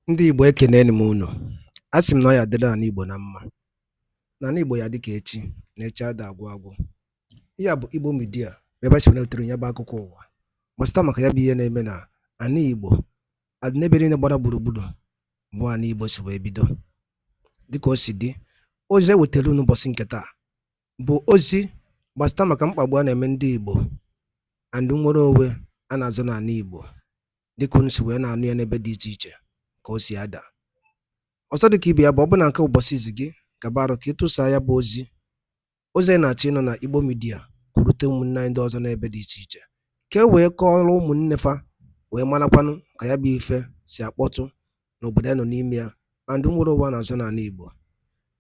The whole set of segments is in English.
Ndị Igbo ekeneni m unu. Asị m na ọ ya dịrị ana Igbo na mma. Na ana Igbo ya dị ka echi na echi ada agwụ agwụ. Ihe a bụ Igbo Media ebe si welitere ya bụ akụkọ ụwa gbasịta maka ya bụ ihe na-eme na ana Igbo n'ebe niile gbara gburugburu bụ ana Igbo si wee bido. Dịka o si dị, ozi ewetara unu ụbọchị nke taa bụ ozi gbasịta maka mkpagbu a na-eme ndị Igbo and nwere onwe a na-azụ n'ana Igbo dịka unu si wee na-anụ ya n'ebe dị iche iche ka o si ada. Ọzọ dịka ibe ya bụ ọbụna nke ụbọchị izi gị gaba arụ ka ịtụsa ya bụ ozi anyị na-achọ ịnọ na Igbo Media kwurute ụmụnne anyị ndị ọzọ n'ebe dị iche iche ka e wee kọọrọ ụmụnne fa wee marakwanụ ka ya bụ ife si akpọtụ n'obodo anyị nọ n'ime ya ma ndị nwere ụwa na-azọ n'ala Igbo.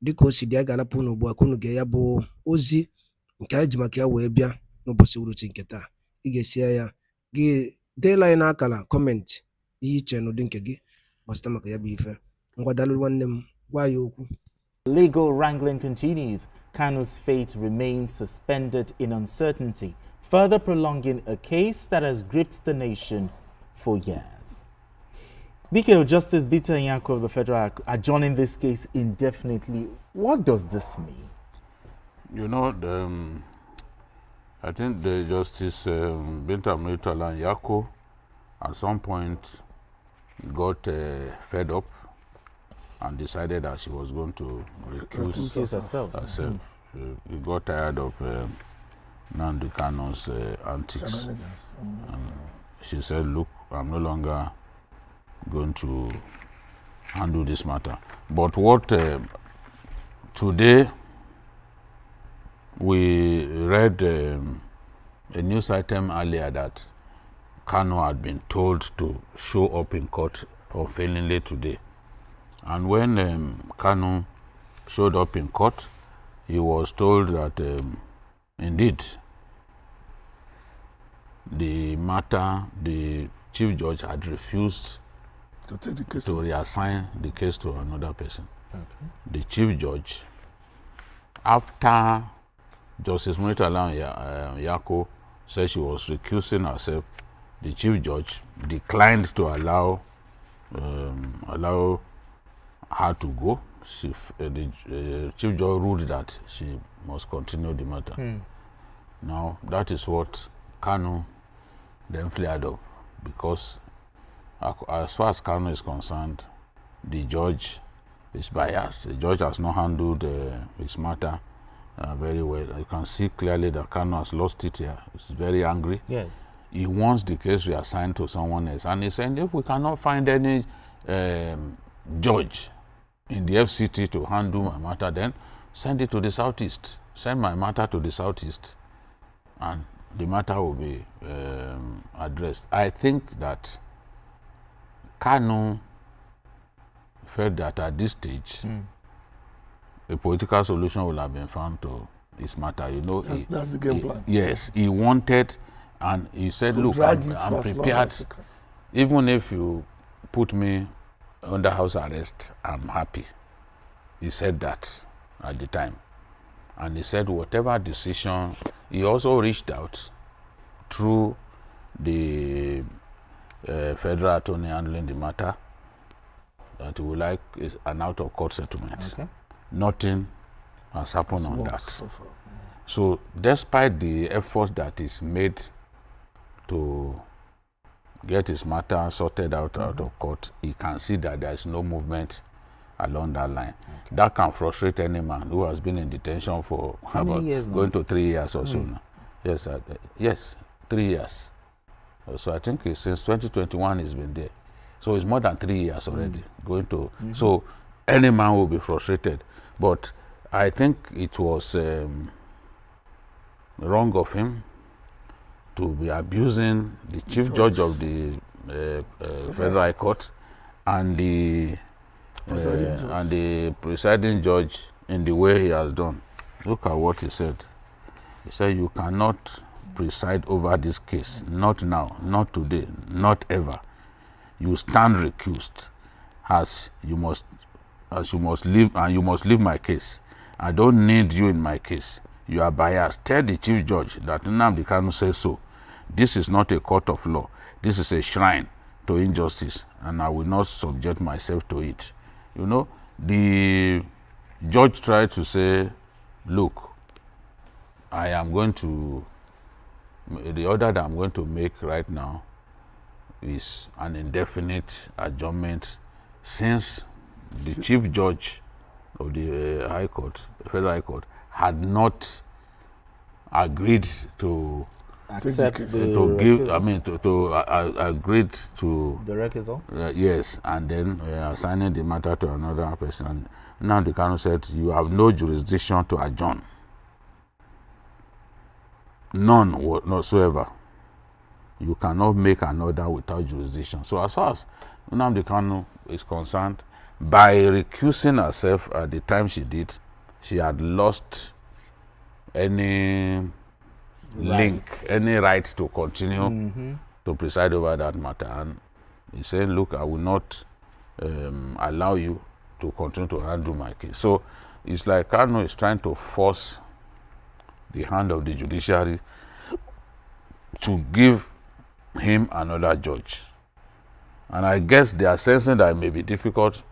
Dịka o si dị, a ga-alapụ unu ugbu a ka unu gee ya bụ ozi nke anyị ji maka ya wee bịa n'ụbọchị uruchi nke taa. Ị ga-esi ya gị deela anyị n'akara kọmentị ihe iche n'ụdị nke gị gbasịta maka ya bụ ife. Ngwadalụ nwanne m gwa ya okwu. Legal wrangling continues. Kanu's fate remains suspended in uncertainty, further prolonging a case that has gripped the nation for years. BKO Justice Binta Nyako of the Federal adjourning this case indefinitely. What does this mean? You know, I think the Justice Binta Nyako at some point got fed up and decided that she was going to recuse herself. She got tired of Nnamdi Kanu's antics. And she said, look, I'm no longer going to handle this matter. But what today we read a news item earlier that Kanu had been told to show up in court unfailingly today. And when Kanu showed up in court, he was told that indeed the chief judge had refused to take the case to reassign the case to another person. Okay. The chief judge, after Justice Binta Nyako said she was recusing herself, the chief judge declined to allow her to go. The chief judge ruled that she must continue the matter. Now, that is what Kanu then flared up, because as far as Kanu is concerned, the judge is biased. The judge has not handled his matter very well. You can see clearly that Kanu has lost it here. He's very angry. Yes. He wants the case reassigned to someone else. And he said, if we cannot find any judge in the FCT to handle my matter, then send it to the Southeast. Send my matter to the Southeast, and the matter will be addressed. I think that Kanu felt that at this stage, a political solution will have been found to this matter. You know, that's the game plan. Yes, he wanted, and he said, look, I'm prepared. Even if you put me under house arrest, I'm happy. He said that at the time. And he said whatever decision, he also reached out through the federal attorney handling the matter that he would like an out-of-court settlement. Okay. Nothing has happened on that. So despite the efforts that is made to get his matter sorted out of court, he can see that there is no movement along that line. Okay. That can frustrate any man who has been in detention for going to 3 years or so now. Yes, yes, 3 years. So I think since 2021 he's been there. So it's more than 3 years already going to. So any man will be frustrated. But I think it was wrong of him to be abusing the chief judge of the Federal High Court and the presiding judge in the way he has done. Look at what he said. He said, you cannot preside over this case, not now, not today, not ever. You stand recused, as you must leave, and you must leave my case. I don't need you in my case. You are biased. Tell the chief judge that Nnamdi Kanu says so. This is not a court of law. This is a shrine. to injustice, and I will not subject myself to it. You know, the judge tried to say, look, I am going to, the order that I'm going to make right now is an indefinite adjournment, since the chief judge of the High Court, the Federal High Court, had not agreed to Accept the to give, recusal. I mean, agreed to The recusal? yes, and then assigning the matter to another person. And now the Kanu said, you have no jurisdiction to adjourn. None whatsoever. You cannot make an order without jurisdiction. So as far as Nnamdi Kanu is concerned, by recusing herself at the time she did, she had lost any link, any right to continue to preside over that matter. And he's saying, look, I will not allow you to continue to handle my case. So it's like Kanu is trying to force the hand of the judiciary to give him another judge. And I guess they are sensing that it may be difficult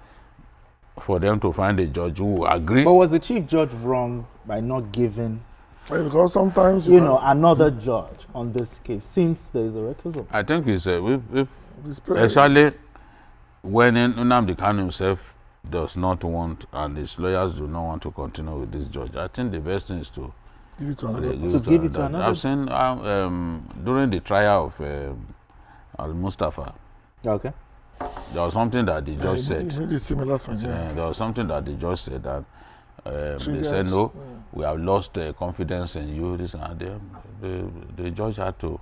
for them to find a judge who will agree. But was the chief judge wrong by not giving, Because sometimes another judge on this case, since there is a recusal? I think it's especially when Nnamdi Kanu himself does not want, and his lawyers do not want to continue with this judge. I think the best thing is to give it to another. Give it to another. I've seen during the trial of Al-Mustafa, Okay. there was something that the judge said. He made a similar thing. There was something that the judge said that they said, no, we have lost confidence in you. This and that. The judge had to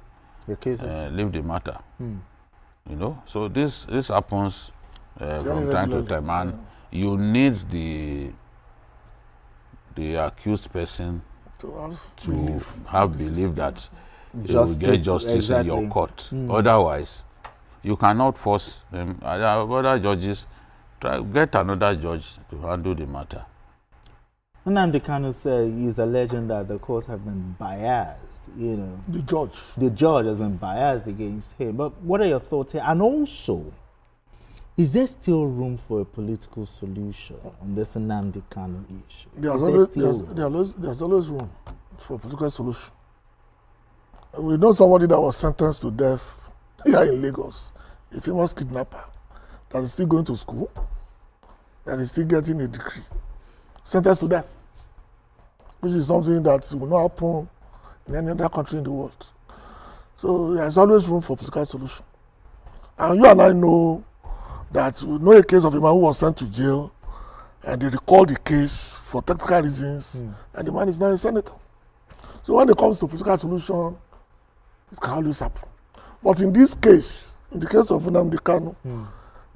leave the matter. You know, so this happens from time to time, and you need the accused person to have belief that you will get justice in your court. Otherwise, you cannot force them. Other judges get another judge to handle the matter. Nnamdi Kanu said he's alleging that the courts have been biased, The judge. The judge has been biased against him. But what are your thoughts here? And also, is there still room for a political solution on this Nnamdi Kanu issue? There's always room for a political solution. We know somebody that was sentenced to death here in Lagos, a famous kidnapper, that is still going to school, that is still getting a degree, sentenced to death, which is something that will not happen in any other country in the world. So there's always room for political solution. And you and I know that we know a case of a man who was sent to jail, and they recalled the case for technical reasons, and the man is now a senator. So when it comes to political solution, it can always happen. But in this case, in the case of Nnamdi Kanu,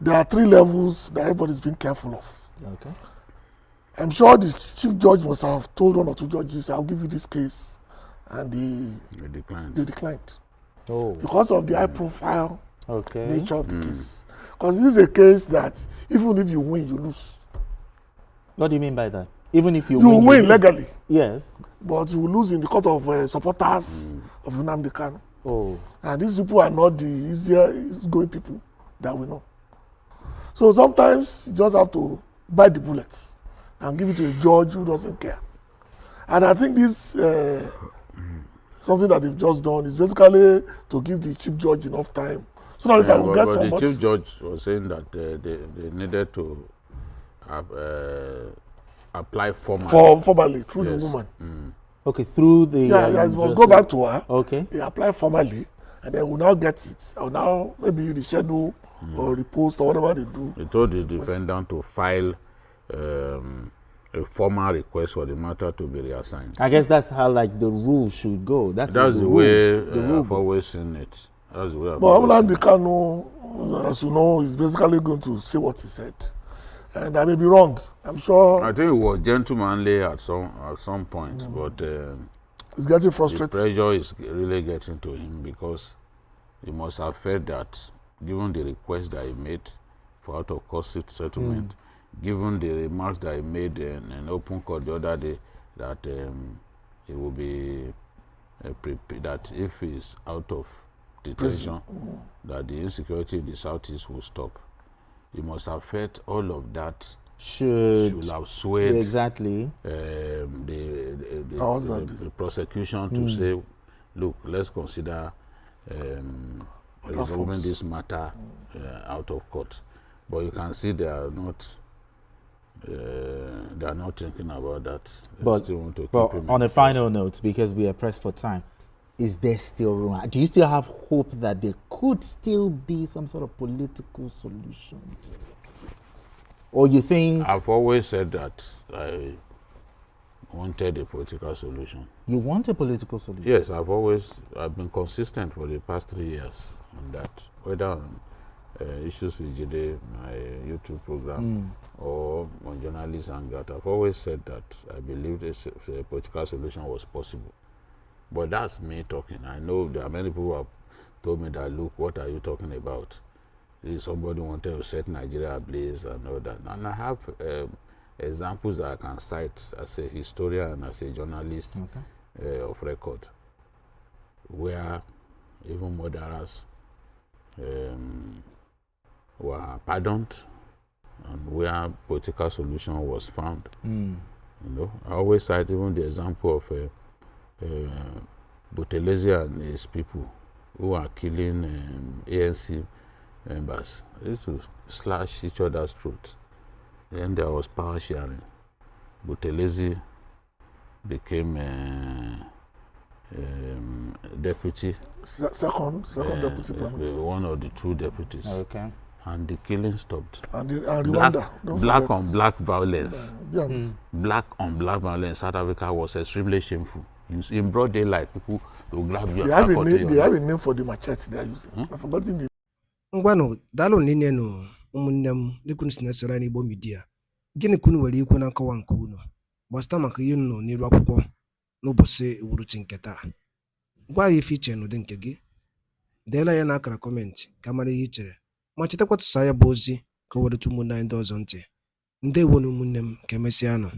there are 3 levels that everybody's being careful of. Okay. I'm sure the chief judge must have told 1 or 2 judges, I'll give you this case, and they declined. Oh. Because of the high profile nature of the Hmm. case. Because this is a case that even if you win, you lose. What do you mean by that? Even if you win legally, yes, but you will lose in the court of supporters of Nnamdi Kanu. Oh. And these people are not the easiest going people that we know. So sometimes you just have to bite the bullets and give it to a judge who doesn't care. And I think this something that they've just done is basically to give the chief judge enough time so that they will get somebody. The chief judge was saying that they needed to apply formally through the woman. Okay, through the it must go back to her. Okay. They apply formally, and then we'll now get it. Or now maybe the schedule or the post or whatever they do. He told the defendant to file a formal request for the matter to be reassigned. I guess that's how the rule should go. That's the way I've always seen it. That's the way I've But Nnamdi Kanu, as you know, is basically going to say what he said. And I may be wrong. I'm sure. I think it was gentlemanly at some point, but he's getting frustrated. The pressure is really getting to him, because he must have felt that, given the request that he made for out of court settlement, given the remarks that he made in an open court the other day, that he will be that if he's out of detention, that the insecurity in the southeast will stop. You must have felt all of that should have swayed exactly the prosecution to say, look, let's consider resolving this matter out of court. But you can see they are not thinking about that. They still want to keep him on a final note, because we are pressed for time, is there still room? Do you still have hope that there could still be some sort of political solution to it? Or you think... I've always said that I wanted a political solution. You want a political solution? Yes, I've been consistent for the past 3 years on that, whether on issues with Jide, my YouTube program, or on journalists and that. I've always said that I believed a political solution was possible. But that's me talking. I know there are many people who have told me that, look, what are you talking about? Somebody wanted to set Nigeria ablaze and all that. And I have examples that I can cite as a historian and as a journalist of record, where even murderers were pardoned and where political solution was found. You know, I always cite even the example of Buthelezi and his people who are killing ANC members. They used to slash each other's throats. Then there was power sharing. Buthelezi became deputy. Second deputy prime minister. One of the two deputies. Okay. And the killing stopped. And Rwanda. Black on black violence. Black on black violence in South Africa was extremely shameful. In broad daylight, people will grab you. They have a name for the machete they are using. I've forgotten the... Ngwano, dalo nini no ụmụnne m dịka unu si na-esoro anyị n'Igbo Media. Gịnị ka unu nwere ikwu na nkọwa nke unu gbasara maka ihe unu nọ n'iru akwụkwọ n'ụbọchị uhuruchi nke taa? Gwa anyị ife iche n'ụdị nke gị. Deela ya n'akara kọmentị ka mara ihe i chere. Ma chetakwa tụsa ya bụ ozi ka o were ụmụnne anyị ndị ọzọ ntị. Ndewo na ụmụnne m, ka emesịa nụ.